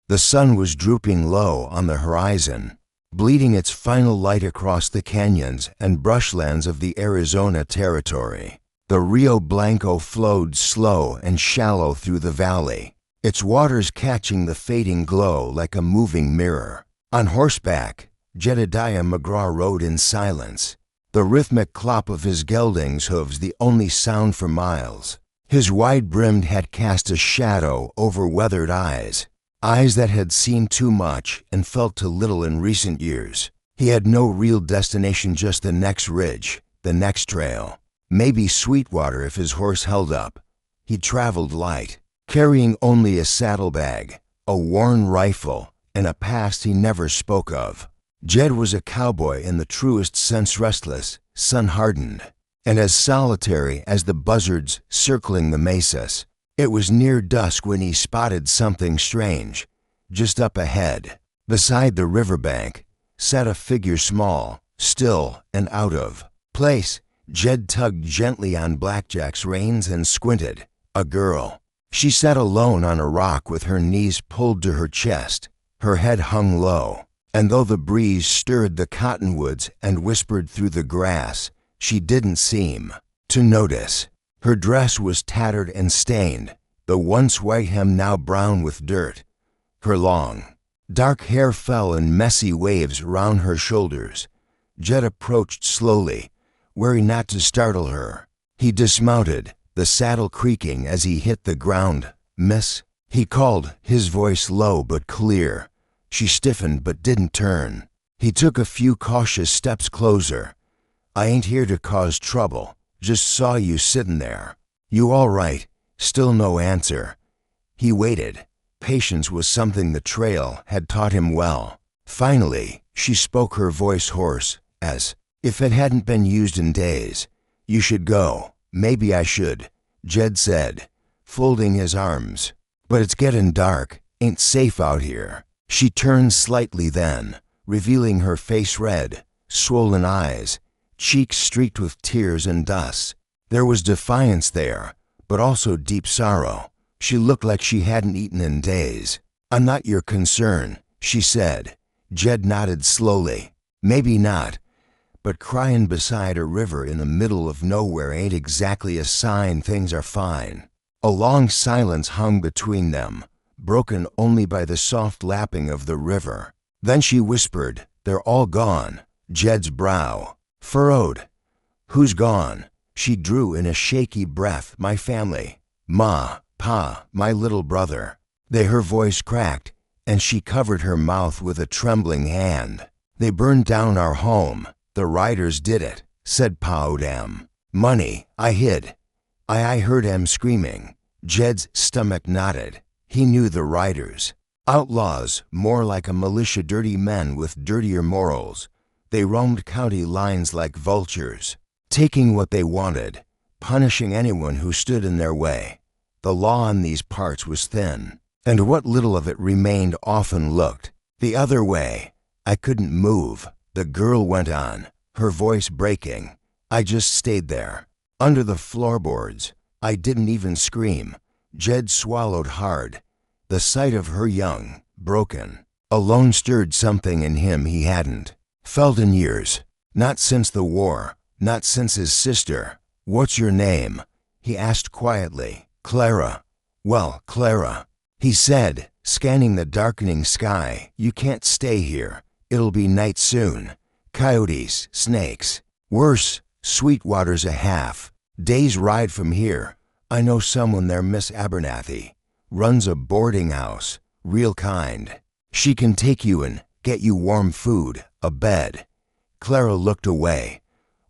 The sun was drooping low on the horizon, bleeding its final light across the canyons and brushlands of the Arizona Territory. The Rio Blanco flowed slow and shallow through the valley, its waters catching the fading glow like a moving mirror. On horseback, Jedediah McGraw rode in silence, the rhythmic clop of his gelding's hooves the only sound for miles. His wide-brimmed hat cast a shadow over weathered eyes that had seen too much and felt too little in recent years. He had no real destination, just the next ridge, the next trail. Maybe Sweetwater if his horse held up. He traveled light, carrying only a saddlebag, a worn rifle, and a past he never spoke of. Jed was a cowboy in the truest sense, restless, sun-hardened, and as solitary as the buzzards circling the mesas. It was near dusk when he spotted something strange. Just up ahead, beside the riverbank, sat a figure small, still, and out of place. Jed tugged gently on Blackjack's reins and squinted. A girl. She sat alone on a rock with her knees pulled to her chest. Her head hung low, and though the breeze stirred the cottonwoods and whispered through the grass, she didn't seem to notice. Her dress was tattered and stained, the once white hem now brown with dirt. Her long, dark hair fell in messy waves round her shoulders. Jed approached slowly, wary not to startle her. He dismounted, the saddle creaking as he hit the ground. "Miss?" he called, his voice low but clear. She stiffened but didn't turn. He took a few cautious steps closer. "I ain't here to cause trouble. Just saw you sittin' there. You all right?" Still no answer. He waited. Patience was something the trail had taught him well. Finally, she spoke, her voice hoarse, as if it hadn't been used in days. "You should go." "Maybe I should," Jed said, folding his arms. "But it's getting dark. Ain't safe out here." She turned slightly then, revealing her face red, swollen eyes, cheeks streaked with tears and dust. There was defiance there, but also deep sorrow. She looked like she hadn't eaten in days. "I'm not your concern," she said. Jed nodded slowly. "Maybe not, but crying beside a river in the middle of nowhere ain't exactly a sign things are fine." A long silence hung between them, broken only by the soft lapping of the river. Then she whispered, "They're all gone." Jed's brow furrowed. "Who's gone?" She drew in a shaky breath. "My family. Ma, Pa, my little brother." Her voice cracked, and she covered her mouth with a trembling hand. "They burned down our home. The riders did it," said Pa Odam. "Money. I hid. I heard 'em screaming." Jed's stomach knotted. He knew the riders. Outlaws, more like a militia, dirty men with dirtier morals. They roamed county lines like vultures, taking what they wanted, punishing anyone who stood in their way. The law in these parts was thin, and what little of it remained often looked the other way. "I couldn't move," the girl went on, her voice breaking. "I just stayed there, under the floorboards. I didn't even scream." Jed swallowed hard. The sight of her young, broken, alone stirred something in him he hadn't felt in years. Not since the war, not since his sister. "What's your name?" he asked quietly. "Clara." "Well, Clara," he said, scanning the darkening sky. "You can't stay here. It'll be night soon. Coyotes, snakes. Worse, Sweetwater's a half-day's ride from here. I know someone there, Miss Abernathy. Runs a boarding house. Real kind. She can take you and get you warm food, a bed." Clara looked away.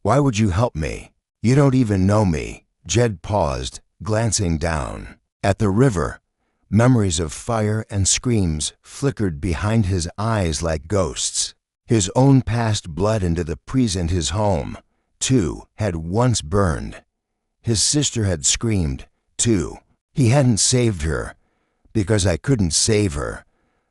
"Why would you help me? You don't even know me." Jed paused, glancing down at the river. Memories of fire and screams flickered behind his eyes like ghosts. His own past bled into the present. His home, too, had once burned. His sister had screamed, too. He hadn't saved her, because I couldn't save her.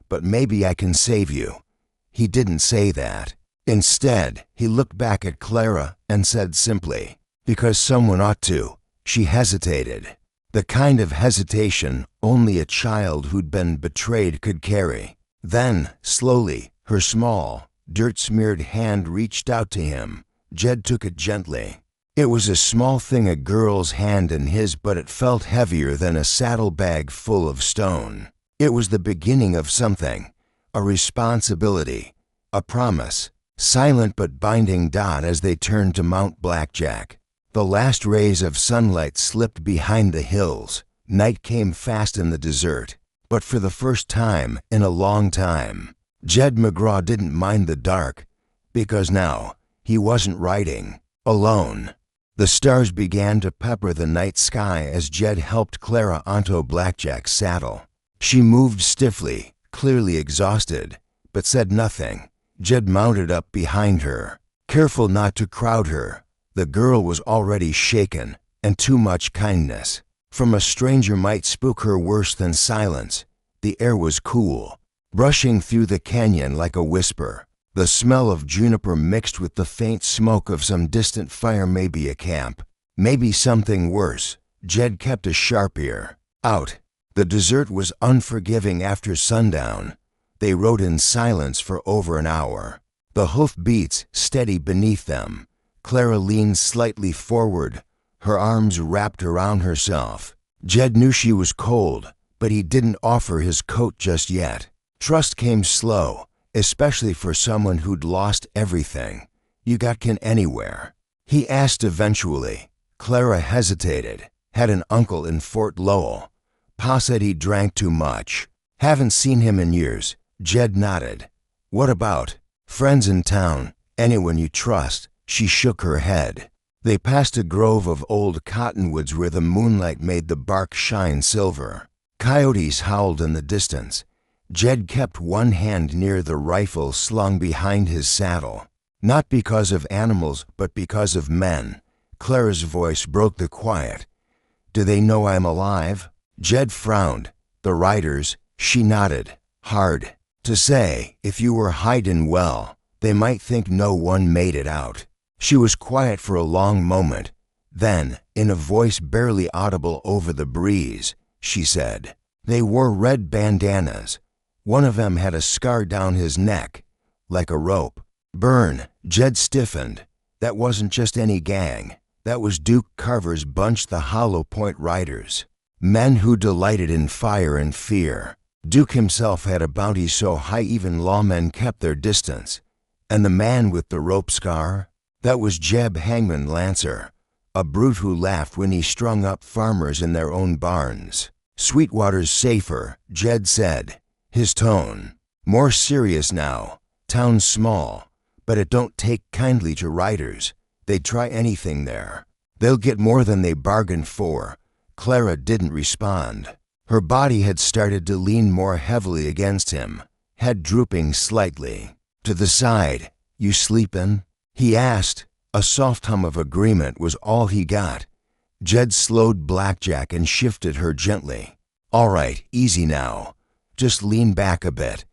But maybe I can save you. He didn't say that. Instead, he looked back at Clara and said simply, "Because someone ought to." She hesitated. The kind of hesitation only a child who'd been betrayed could carry. Then, slowly, her small, dirt-smeared hand reached out to him. Jed took it gently. It was a small thing, a girl's hand in his, but it felt heavier than a saddlebag full of stone. It was the beginning of something, a responsibility, a promise, silent but binding. As they turned to Mount Blackjack, the last rays of sunlight slipped behind the hills. Night came fast in the desert, but for the first time in a long time, Jed McGraw didn't mind the dark, because now he wasn't riding alone. The stars began to pepper the night sky as Jed helped Clara onto Blackjack's saddle. She moved stiffly, clearly exhausted, but said nothing. Jed mounted up behind her, careful not to crowd her. The girl was already shaken, and too much kindness from a stranger might spook her worse than silence. The air was cool, brushing through the canyon like a whisper. The smell of juniper mixed with the faint smoke of some distant fire, maybe a camp, maybe something worse. Jed kept a sharp ear out. The desert was unforgiving after sundown. They rode in silence for over an hour, the hoof beats steady beneath them. Clara leaned slightly forward, her arms wrapped around herself. Jed knew she was cold, but he didn't offer his coat just yet. Trust came slow, especially for someone who'd lost everything. You got Ken anywhere? He asked eventually. Clara hesitated. Had an uncle in Fort Lowell. Pa said he drank too much. Haven't seen him in years. Jed nodded. What about? Friends in town? Anyone you trust? She shook her head. They passed a grove of old cottonwoods where the moonlight made the bark shine silver. Coyotes howled in the distance. Jed kept one hand near the rifle slung behind his saddle. Not because of animals, but because of men. Clara's voice broke the quiet. Do they know I'm alive? Jed frowned. The riders? She nodded. Hard to say. If you were hiding well, they might think no one made it out. She was quiet for a long moment. Then, in a voice barely audible over the breeze, she said, they wore red bandanas. One of them had a scar down his neck, like a rope. Burn. Jed stiffened. That wasn't just any gang. That was Duke Carver's bunch, the Hollow Point Riders. Men who delighted in fire and fear. Duke himself had a bounty so high even lawmen kept their distance. And the man with the rope scar? That was Jeb Hangman Lancer, a brute who laughed when he strung up farmers in their own barns. Sweetwater's safer, Jed said, his tone more serious now. Town's small, but it don't take kindly to riders. They'd try anything there. They'll get more than they bargained for. Clara didn't respond. Her body had started to lean more heavily against him, head drooping slightly. To the side. You sleepin'? He asked. A soft hum of agreement was all he got. Jed slowed Blackjack and shifted her gently. All right, easy now. Just lean back a bit.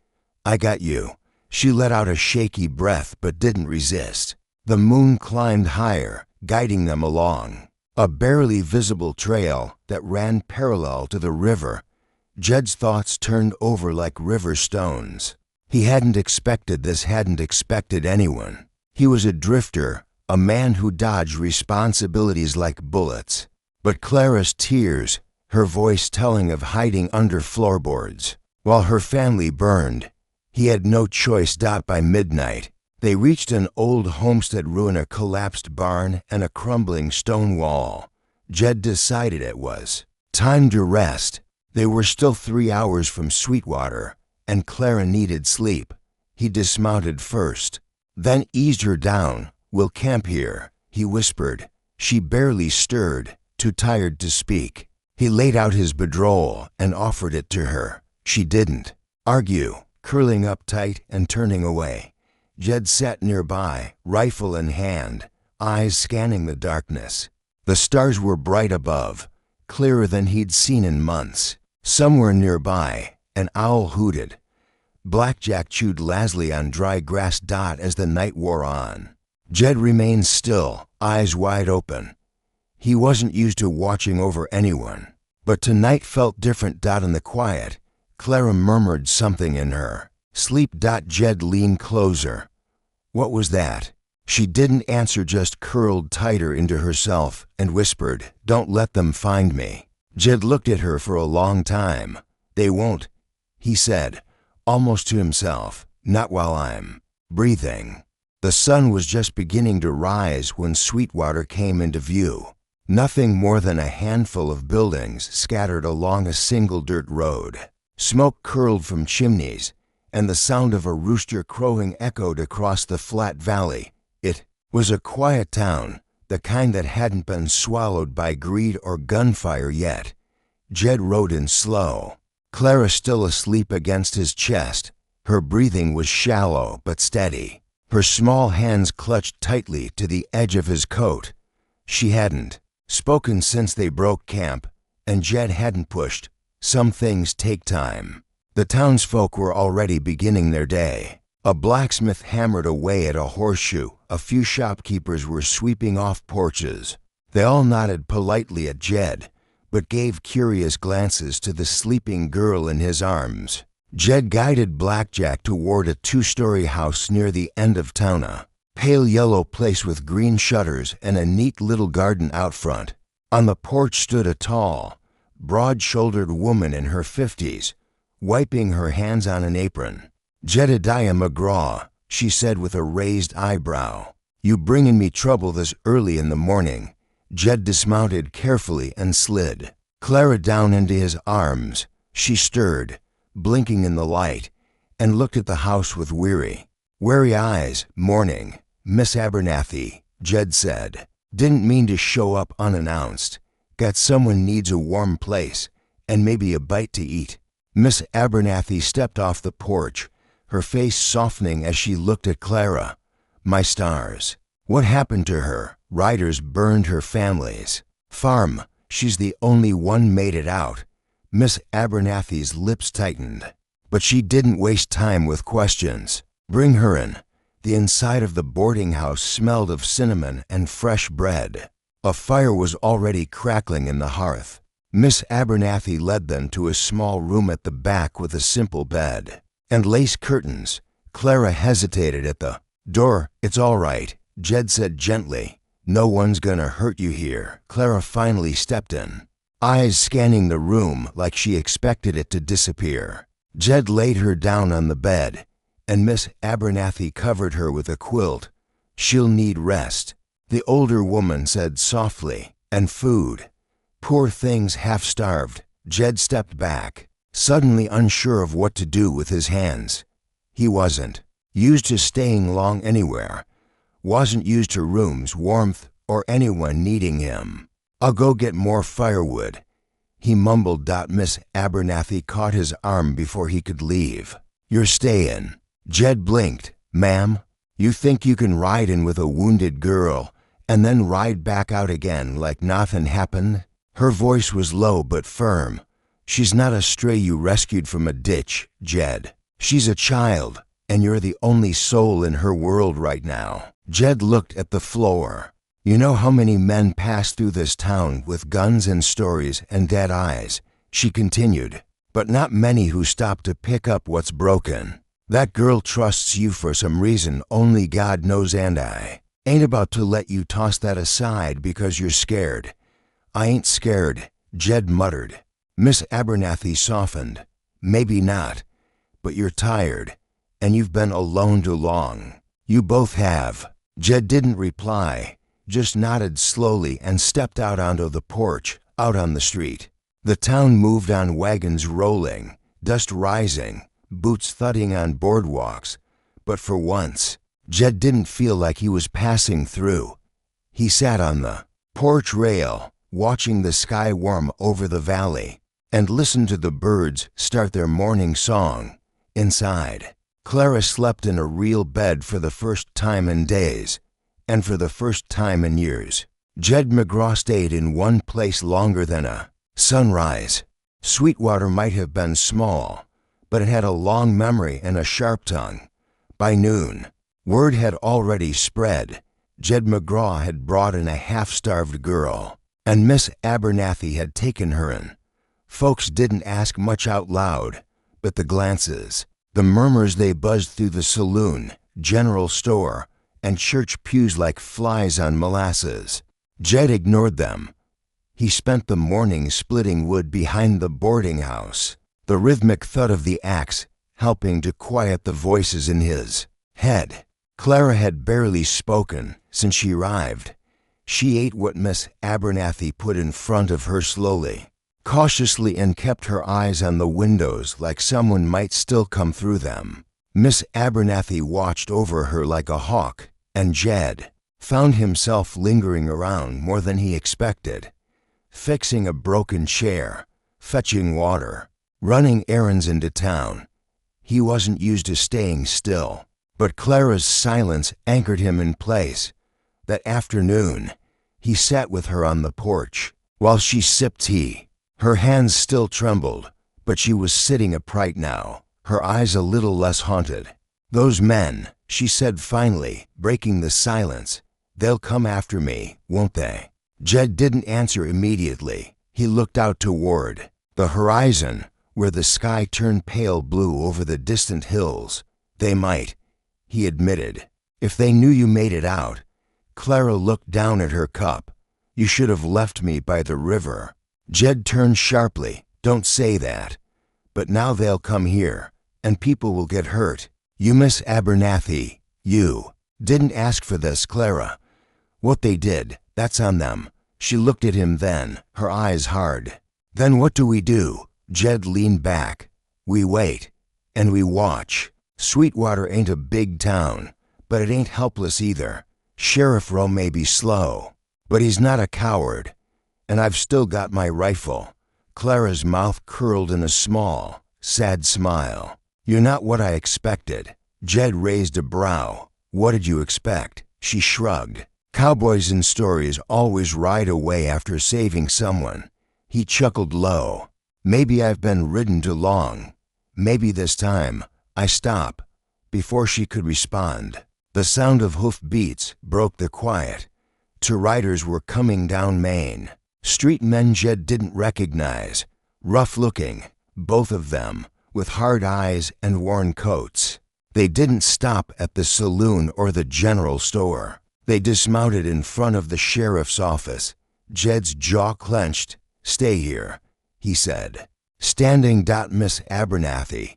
I got you. She let out a shaky breath but didn't resist. The moon climbed higher, guiding them along. A barely visible trail that ran parallel to the river. Jed's thoughts turned over like river stones. He hadn't expected this, hadn't expected anyone. He was a drifter, a man who dodged responsibilities like bullets. But Clara's tears, her voice telling of hiding under floorboards, while her family burned. He had no choice. By midnight, they reached an old homestead ruin, a collapsed barn, and a crumbling stone wall. Jed decided it was time to rest. They were still 3 hours from Sweetwater, and Clara needed sleep. He dismounted first, then eased her down. We'll camp here, he whispered. She barely stirred, too tired to speak. He laid out his bedroll and offered it to her. She didn't argue, curling up tight and turning away. Jed sat nearby, rifle in hand, eyes scanning the darkness. The stars were bright above, clearer than he'd seen in months. Somewhere nearby, an owl hooted. Blackjack chewed lazily on dry grass. As the night wore on, Jed remained still, eyes wide open. He wasn't used to watching over anyone. But tonight felt different. In the quiet, Clara murmured something in her sleep. Jed leaned closer. What was that? She didn't answer, just curled tighter into herself and whispered, "Don't let them find me." Jed looked at her for a long time. "They won't," he said, almost to himself. "Not while I'm breathing." The sun was just beginning to rise when Sweetwater came into view. Nothing more than a handful of buildings scattered along a single dirt road. Smoke curled from chimneys, and the sound of a rooster crowing echoed across the flat valley. It was a quiet town, the kind that hadn't been swallowed by greed or gunfire yet. Jed rode in slow, Clara still asleep against his chest. Her breathing was shallow but steady. Her small hands clutched tightly to the edge of his coat. She hadn't spoken since they broke camp, and Jed hadn't pushed. Some things take time. The townsfolk were already beginning their day. A blacksmith hammered away at a horseshoe. A few shopkeepers were sweeping off porches. They all nodded politely at Jed, but gave curious glances to the sleeping girl in his arms. Jed guided Blackjack toward a two-story house near the end of town, a pale yellow place with green shutters and a neat little garden out front. On the porch stood a tall, broad-shouldered woman in her 50s, wiping her hands on an apron. "Jedediah McGraw," she said with a raised eyebrow. "You bringin' me trouble this early in the morning." Jed dismounted carefully and slid Clara down into his arms. She stirred, blinking in the light, and looked at the house with wary eyes. "Morning, Miss Abernathy," Jed said. "Didn't mean to show up unannounced. Got someone needs a warm place and maybe a bite to eat." Miss Abernathy stepped off the porch, her face softening as she looked at Clara. "My stars. What happened to her? Riders burned her family's farm. She's the only one made it out." Miss Abernathy's lips tightened, but she didn't waste time with questions. "Bring her in." The inside of the boarding house smelled of cinnamon and fresh bread. A fire was already crackling in the hearth. Miss Abernathy led them to a small room at the back with a simple bed and lace curtains. Clara hesitated at the door. "It's all right," Jed said gently. "No one's gonna hurt you here." Clara finally stepped in, eyes scanning the room like she expected it to disappear. Jed laid her down on the bed, and Miss Abernathy covered her with a quilt. "She'll need rest," the older woman said softly, "and food. Poor thing's half-starved." Jed stepped back, suddenly unsure of what to do with his hands. He wasn't used to staying long anywhere, wasn't used to rooms, warmth, or anyone needing him. "I'll go get more firewood," he mumbled. Miss Abernathy caught his arm before he could leave. "You're stayin'." Jed blinked. "Ma'am, you think you can ride in with a wounded girl and then ride back out again like nothing happened?" Her voice was low but firm. "She's not a stray you rescued from a ditch, Jed. She's a child, and you're the only soul in her world right now." Jed looked at the floor. "You know how many men pass through this town with guns and stories and dead eyes," she continued, "but not many who stop to pick up what's broken. That girl trusts you for some reason only God knows, and I ain't about to let you toss that aside because you're scared." "I ain't scared," Jed muttered. Miss Abernathy softened. "Maybe not, but you're tired, and you've been alone too long." "You both have." Jed didn't reply, just nodded slowly and stepped out onto the porch, out on the street. The town moved on, wagons rolling, dust rising, boots thudding on boardwalks. But for once, Jed didn't feel like he was passing through. He sat on the porch rail, watching the sky warm over the valley, and listened to the birds start their morning song. Inside, Clara slept in a real bed for the first time in days, and for the first time in years. Jed McGraw stayed in one place longer than a sunrise. Sweetwater might have been small, but it had a long memory and a sharp tongue. By noon, word had already spread. Jed McGraw had brought in a half-starved girl, and Miss Abernathy had taken her in. Folks didn't ask much out loud, but the glances, the murmurs, they buzzed through the saloon, general store, and church pews like flies on molasses. Jed ignored them. He spent the morning splitting wood behind the boarding house, the rhythmic thud of the axe helping to quiet the voices in his head. Clara had barely spoken since she arrived. She ate what Miss Abernathy put in front of her slowly, cautiously, and kept her eyes on the windows like someone might still come through them. Miss Abernathy watched over her like a hawk, and Jed found himself lingering around more than he expected, fixing a broken chair, fetching water, running errands into town. He wasn't used to staying still, but Clara's silence anchored him in place. That afternoon, he sat with her on the porch while she sipped tea. Her hands still trembled, but she was sitting upright now, her eyes a little less haunted. "Those men," she said finally, breaking the silence, "they'll come after me, won't they?" Jed didn't answer immediately. He looked out toward the horizon, where the sky turned pale blue over the distant hills. "They might," he admitted, "if they knew you made it out." Clara looked down at her cup. "You should have left me by the river." Jed turned sharply. "Don't say that. But now they'll come here, and people will get hurt. You, Miss Abernathy, you didn't ask for this, Clara. What they did, that's on them." She looked at him then, her eyes hard. "Then what do we do?" Jed leaned back. "We wait, and we watch. Sweetwater ain't a big town, but it ain't helpless either. Sheriff Rowe may be slow, but he's not a coward. And I've still got my rifle." Clara's mouth curled in a small, sad smile. "You're not what I expected." Jed raised a brow. "What did you expect?" She shrugged. "Cowboys in stories always ride away after saving someone." He chuckled low. "Maybe I've been ridden too long. Maybe this time I stop." Before she could respond, the sound of hoof beats broke the quiet. Two riders were coming down Main Street, men Jed didn't recognize, rough-looking, both of them, with hard eyes and worn coats. They didn't stop at the saloon or the general store. They dismounted in front of the sheriff's office. Jed's jaw clenched. "Stay here," he said. Standing. Miss Abernathy,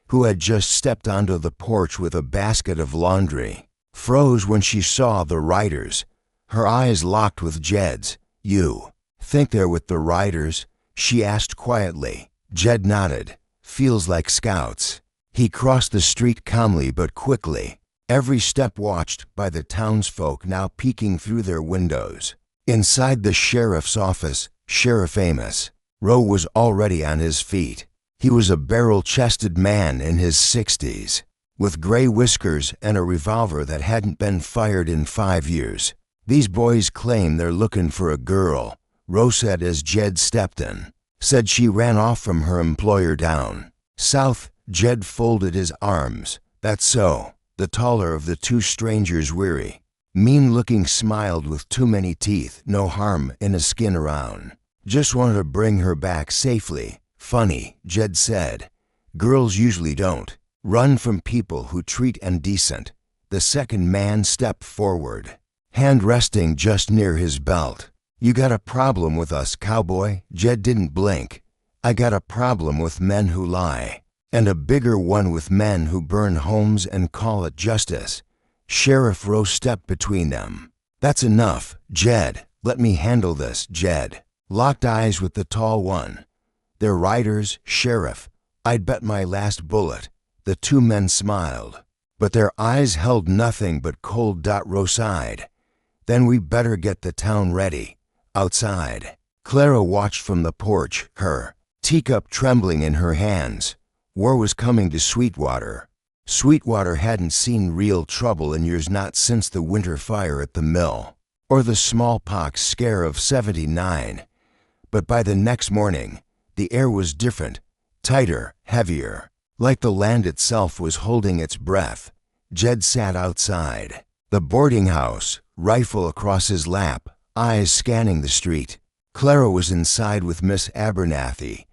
who had just stepped onto the porch with a basket of laundry, froze when she saw the riders. Her eyes locked with Jed's. "You think they're with the riders?" she asked quietly. Jed nodded. "Feels like scouts." He crossed the street calmly but quickly, every step watched by the townsfolk now peeking through their windows. Inside the sheriff's office, Sheriff Amos Rowe was already on his feet. He was a barrel-chested man in his 60s, with gray whiskers and a revolver that hadn't been fired in 5 years. "These boys claim they're looking for a girl," Rowe said as Jed stepped in. "Said she ran off from her employer down south." Jed folded his arms. "That's so." The taller of the two strangers, weary, mean-looking, smiled with too many teeth. "No harm in a skin around. Just wanted to bring her back safely." "Funny," Jed said. "Girls usually don't run from people who treat indecent." The second man stepped forward, hand resting just near his belt. "You got a problem with us, Cowboy?" Jed didn't blink. "I got a problem with men who lie, and a bigger one with men who burn homes and call it justice." Sheriff Rowe stepped between them. "That's enough, Jed. Let me handle this." Jed locked eyes with the tall one. "They're riders, Sheriff. I'd bet my last bullet." The two men smiled, but their eyes held nothing but cold. Rowe sighed. "Then we better get the town ready." Outside, Clara watched from the porch, her teacup trembling in her hands. War was coming to Sweetwater. Sweetwater hadn't seen real trouble in years, not since the winter fire at the mill, or the smallpox scare of '79. But by the next morning, the air was different, tighter, heavier, like the land itself was holding its breath. Jed sat outside the boarding house, rifle across his lap, eyes scanning the street. Clara was inside with Miss Abernathy,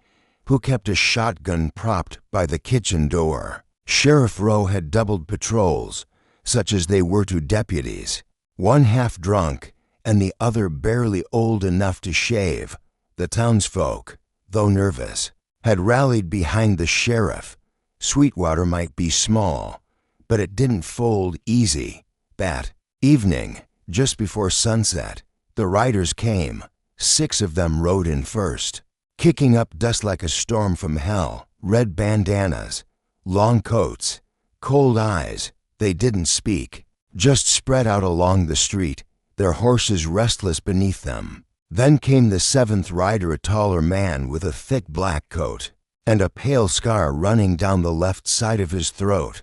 who kept a shotgun propped by the kitchen door. Sheriff Rowe had doubled patrols, such as they were to deputies, one half drunk and the other barely old enough to shave. The townsfolk, though nervous, had rallied behind the sheriff. Sweetwater might be small, but it didn't fold easy. That evening, just before sunset, the riders came. 6 of them rode in first, kicking up dust like a storm from hell. Red bandanas, long coats, cold eyes. They didn't speak, just spread out along the street, their horses restless beneath them. Then came the 7th rider, a taller man with a thick black coat and a pale scar running down the left side of his throat.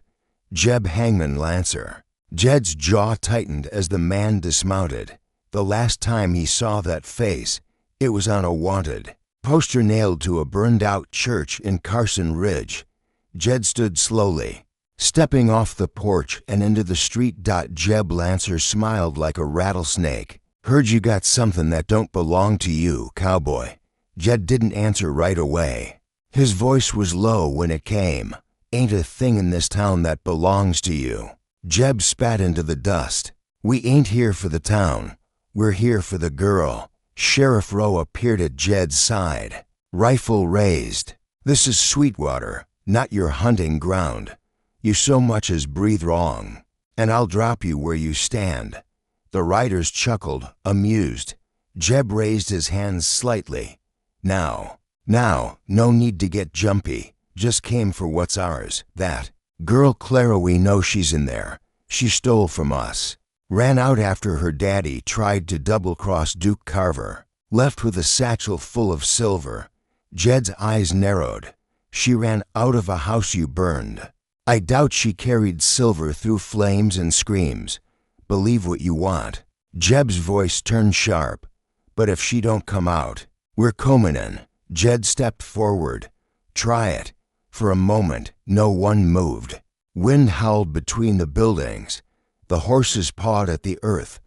Jeb Hangman Lancer. Jed's jaw tightened as the man dismounted. The last time he saw that face, it was on a wanted poster nailed to a burned-out church in Carson Ridge. Jed stood slowly, stepping off the porch and into the street. Jeb Lancer smiled like a rattlesnake. "Heard you got something that don't belong to you, cowboy." Jed didn't answer right away. His voice was low when it came. "Ain't a thing in this town that belongs to you." Jeb spat into the dust. "We ain't here for the town. We're here for the girl." Sheriff Rowe appeared at Jed's side, rifle raised. "This is Sweetwater, not your hunting ground. You so much as breathe wrong, and I'll drop you where you stand." The riders chuckled, amused. Jeb raised his hands slightly. Now, no need to get jumpy. Just came for what's ours. That girl Clara, we know she's in there. She stole from us. Ran out after her daddy tried to double-cross Duke Carver. Left with a satchel full of silver. Jed's eyes narrowed. She ran out of a house you burned. I doubt she carried silver through flames and screams. Believe what you want. Jeb's voice turned sharp. But if she don't come out, we're comin' in. Jed stepped forward. Try it. For a moment, no one moved. Wind howled between the buildings. The horses pawed at the earth.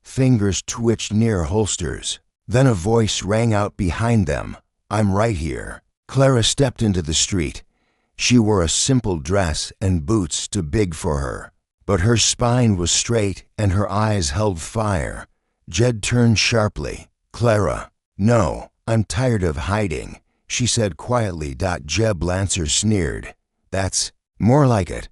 Fingers twitched near holsters. Then a voice rang out behind them. "I'm right here." Clara stepped into the street. She wore a simple dress and boots too big for her, but her spine was straight and her eyes held fire. Jed turned sharply. "Clara." "No, I'm tired of hiding," she said quietly. Jeb Lancer sneered. "That's more like it.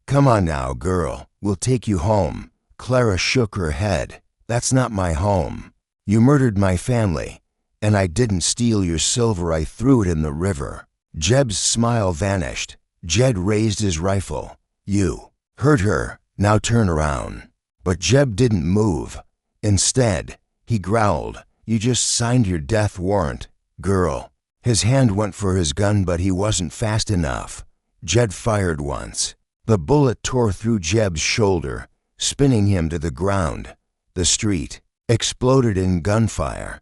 Come on now, girl. We'll take you home." Clara shook her head. "That's not my home. You murdered my family, and I didn't steal your silver. I threw it in the river." Jeb's smile vanished. Jed raised his rifle. "You hurt her. Now turn around." But Jeb didn't move. Instead, he growled, "You just signed your death warrant, girl." His hand went for his gun, but he wasn't fast enough. Jed fired once. The bullet tore through Jeb's shoulder, spinning him to the ground. The street exploded in gunfire.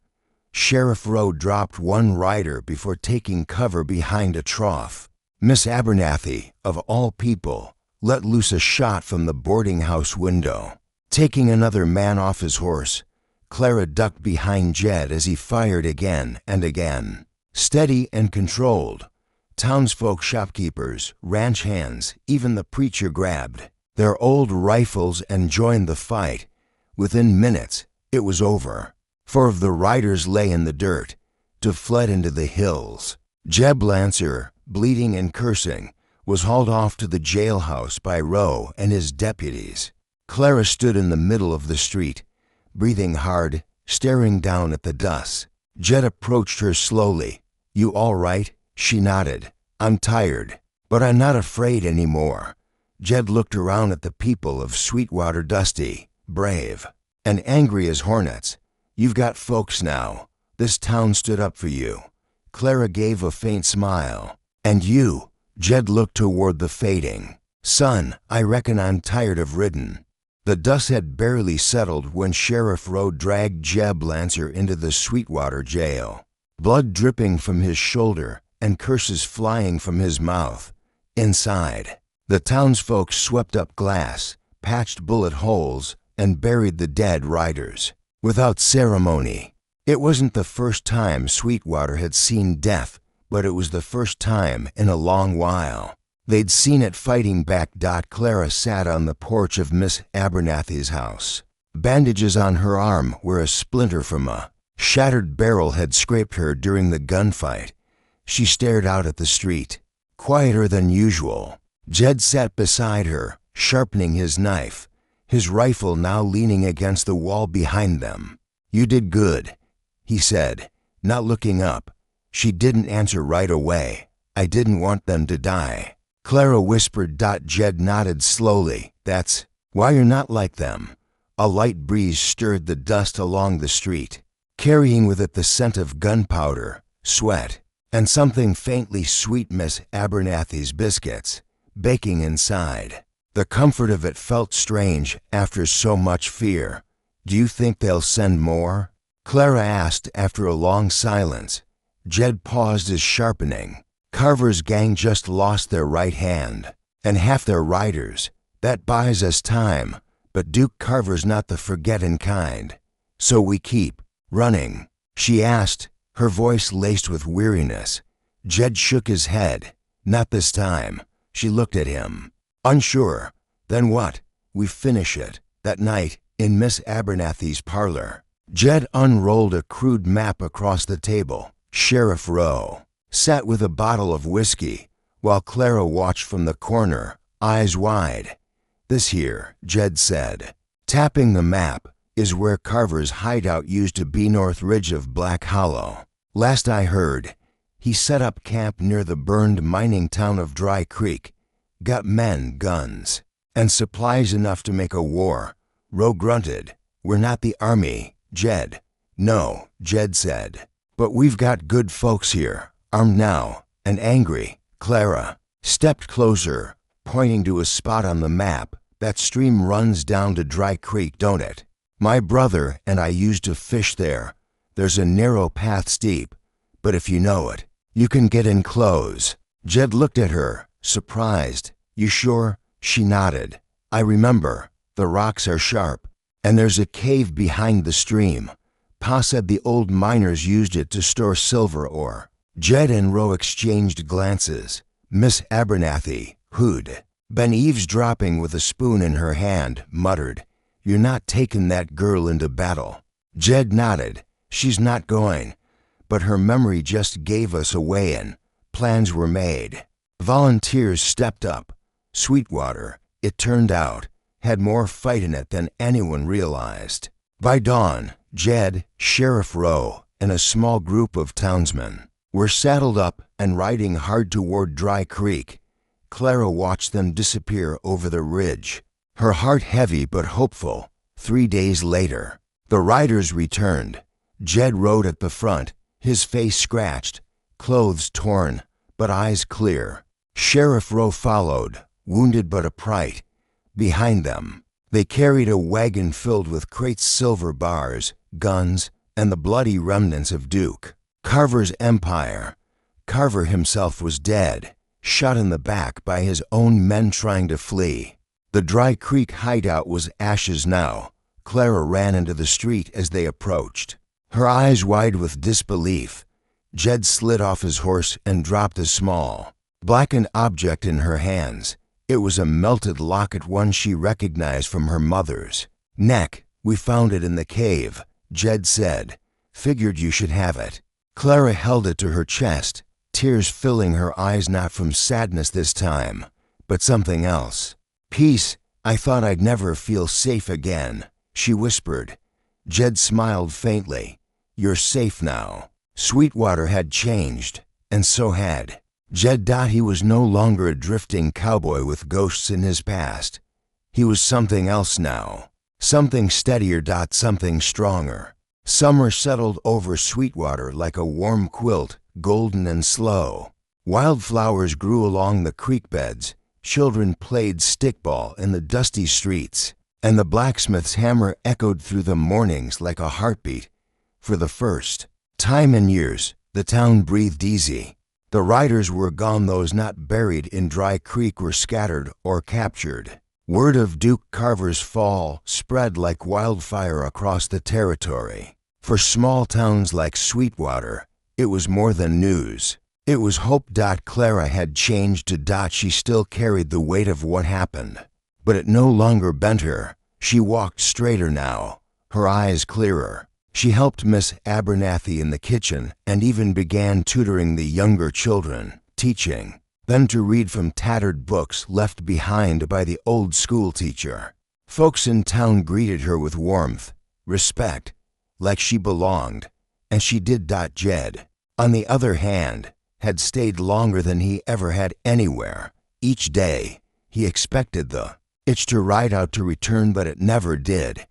Sheriff Rowe dropped one rider before taking cover behind a trough. Miss Abernathy, of all people, let loose a shot from the boarding house window. Taking another man off his horse, Clara ducked behind Jed as he fired again and again. Steady and controlled. Townsfolk, shopkeepers, ranch hands, even the preacher grabbed their old rifles and joined the fight. Within minutes, it was over. 4 of the riders lay in the dirt, to fled into the hills. Jeb Lancer, bleeding and cursing, was hauled off to the jailhouse by Rowe and his deputies. Clara stood in the middle of the street, breathing hard, staring down at the dust. Jed approached her slowly. "You all right?" She nodded. "I'm tired, but I'm not afraid anymore." Jed looked around at the people of Sweetwater, dusty, brave, and angry as hornets. "You've got folks now. This town stood up for you." Clara gave a faint smile. "And you?" Jed looked toward the fading sun. "I reckon I'm tired of ridden." The dust had barely settled when Sheriff Rowe dragged Jeb Lancer into the Sweetwater jail, blood dripping from his shoulder and curses flying from his mouth. Inside, the townsfolk swept up glass, patched bullet holes, and buried the dead riders without ceremony. It wasn't the first time Sweetwater had seen death but it was the first time in a long while. They'd seen it fighting back. Clara sat on the porch of Miss Abernathy's house. Bandages on her arm where a splinter from a shattered barrel had scraped her during the gunfight. She stared out at the street, quieter than usual. Jed sat beside her, sharpening his knife, his rifle now leaning against the wall behind them. "You did good," he said, not looking up. She didn't answer right away. "I didn't want them to die," Clara whispered. Jed nodded slowly. "That's why you're not like them." A light breeze stirred the dust along the street, carrying with it the scent of gunpowder, sweat, and something faintly sweet. Miss Abernathy's biscuits, baking inside. The comfort of it felt strange after so much fear. "Do you think they'll send more?" Clara asked after a long silence. Jed paused his sharpening. "Carver's gang just lost their right hand, and half their riders. That buys us time, but Duke Carver's not the forgetting kind. So we keep running?" she asked, her voice laced with weariness. Jed shook his head. "Not this time." She looked at him, unsure. "Then what?" "We finish it." That night, in Miss Abernathy's parlor, Jed unrolled a crude map across the table. Sheriff Rowe sat with a bottle of whiskey, while Clara watched from the corner, eyes wide. "This here," Jed said, tapping the map, "is where Carver's hideout used to be, north ridge of Black Hollow. Last I heard, he set up camp near the burned mining town of Dry Creek. Got men, guns, and supplies enough to make a war." Rowe grunted. "We're not the army, Jed." "No," Jed said, "but we've got good folks here, armed now, and angry." Clara stepped closer, pointing to a spot on the map. "That stream runs down to Dry Creek, don't it? My brother and I used to fish there. There's a narrow path steep, but if you know it, you can get in close." Jed looked at her, surprised. "You sure?" She nodded. "I remember. The rocks are sharp, and there's a cave behind the stream. Pa said the old miners used it to store silver ore." Jed and Rowe exchanged glances. Miss Abernathy, who'd been eavesdropping with a spoon in her hand, muttered, "You're not taking that girl into battle." Jed nodded. "She's not going, but her memory just gave us away and plans were made." Volunteers stepped up. Sweetwater, it turned out, had more fight in it than anyone realized. By dawn, Jed, Sheriff Rowe, and a small group of townsmen were saddled up and riding hard toward Dry Creek. Clara watched them disappear over the ridge, her heart heavy but hopeful. 3 days later, the riders returned. Jed rode at the front, his face scratched, clothes torn, but eyes clear. Sheriff Rowe followed, wounded but upright. Behind them, they carried a wagon filled with crates, silver bars, guns, and the bloody remnants of Duke Carver's empire. Carver himself was dead, shot in the back by his own men trying to flee. The Dry Creek hideout was ashes now. Clara ran into the street as they approached, her eyes wide with disbelief. Jed slid off his horse and dropped a small, blackened object in her hands. It was a melted locket, one she recognized from her mother's neck. "We found it in the cave," Jed said. "Figured you should have it." Clara held it to her chest, tears filling her eyes, not from sadness this time, but something else. "Peace. I thought I'd never feel safe again," she whispered. Jed smiled faintly. "You're safe now." Sweetwater had changed, and so had Jed. He was no longer a drifting cowboy with ghosts in his past. He was something else now, something steadier. Something stronger. Summer settled over Sweetwater like a warm quilt, golden and slow. Wildflowers grew along the creek beds. Children played stickball in the dusty streets, and the blacksmith's hammer echoed through the mornings like a heartbeat. For the first time in years, the town breathed easy. The riders were gone. Those not buried in Dry Creek were scattered or captured. Word of Duke Carver's fall spread like wildfire across the territory. For small towns like Sweetwater, it was more than news. It was hope. Clara had changed. She still carried the weight of what happened, but it no longer bent her. She walked straighter now, her eyes clearer. She helped Miss Abernathy in the kitchen and even began tutoring the younger children, teaching, then to read from tattered books left behind by the old school teacher. Folks in town greeted her with warmth, respect, like she belonged, and she did. Jed, on the other hand, had stayed longer than he ever had anywhere. Each day, he expected the itch to ride out to return, but it never did.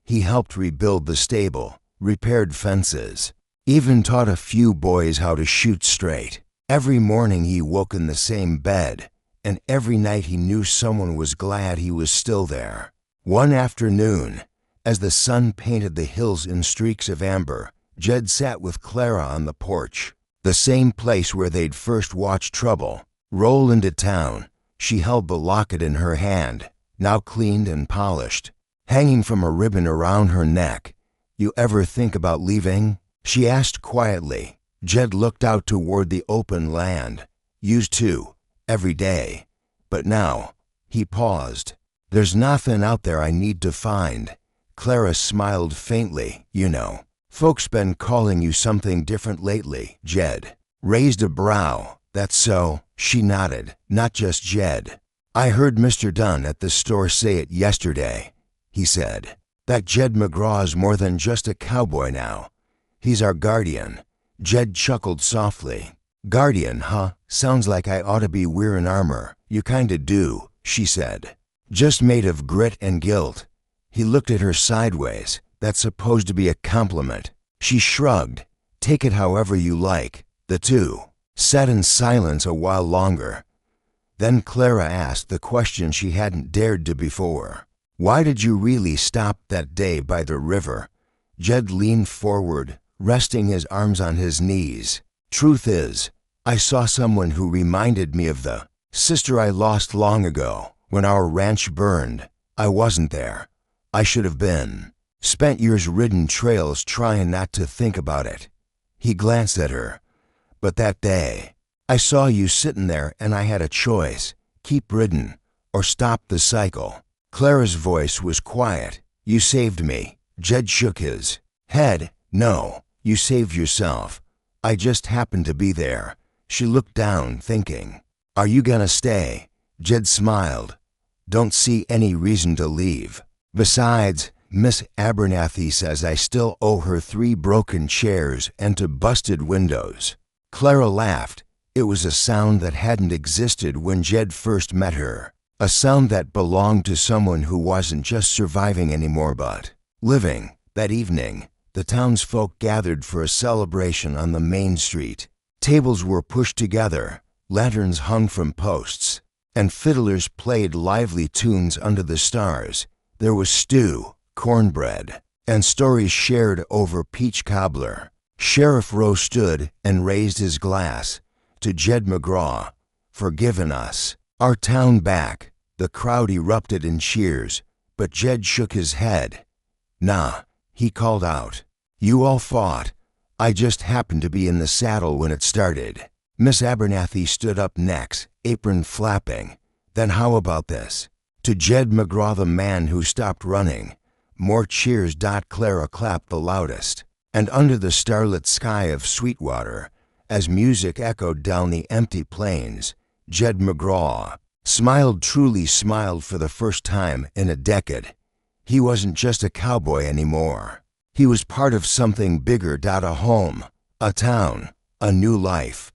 He helped rebuild the stable, repaired fences, even taught a few boys how to shoot straight. Every morning he woke in the same bed, and every night he knew someone was glad he was still there. One afternoon, as the sun painted the hills in streaks of amber, Jed sat with Clara on the porch, the same place where they'd first watched trouble roll into town. She held the locket in her hand, now cleaned and polished, hanging from a ribbon around her neck. "You ever think about leaving?" she asked quietly. Jed looked out toward the open land. "Used to, every day. But now," he paused, "there's nothing out there I need to find." Clara smiled faintly. "You know, folks been calling you something different lately." Jed raised a brow. "That's so?" She nodded. "Not just Jed. I heard Mr. Dunn at the store say it yesterday," he said. "That Jed McGraw's more than just a cowboy now. He's our guardian." Jed chuckled softly. "Guardian, huh? Sounds like I ought to be wearing armor." "You kinda do," she said. "Just made of grit and guilt." He looked at her sideways. "That's supposed to be a compliment." She shrugged. "Take it however you like." The two sat in silence a while longer. Then Clara asked the question she hadn't dared to before. "Why did you really stop that day by the river?" Jed leaned forward, resting his arms on his knees. "Truth is, I saw someone who reminded me of the sister I lost long ago when our ranch burned. I wasn't there. I should have been. Spent years ridden trails trying not to think about it." He glanced at her. "But that day, I saw you sitting there and I had a choice. Keep ridden or stop the cycle." Clara's voice was quiet. "You saved me." Jed shook his head. "No, you saved yourself. I just happened to be there." She looked down, thinking. "Are you gonna stay?" Jed smiled. "Don't see any reason to leave. Besides, Miss Abernathy says I still owe her 3 broken chairs and 2 busted windows." Clara laughed. It was a sound that hadn't existed when Jed first met her. A sound that belonged to someone who wasn't just surviving anymore but living. That evening, the townsfolk gathered for a celebration on the main street. Tables were pushed together, lanterns hung from posts, and fiddlers played lively tunes under the stars. There was stew, cornbread, and stories shared over peach cobbler. Sheriff Rowe stood and raised his glass. "To Jed McGraw, for giving us our town back." The crowd erupted in cheers, but Jed shook his head. "Nah," he called out. "You all fought. I just happened to be in the saddle when it started." Miss Abernathy stood up next, apron flapping. "Then how about this? To Jed McGraw, the man who stopped running." More cheers. Clara clapped the loudest. And under the starlit sky of Sweetwater, as music echoed down the empty plains, Jed McGraw smiled, truly smiled for the first time in a decade. He wasn't just a cowboy anymore. He was part of something bigger. A home, a town, a new life.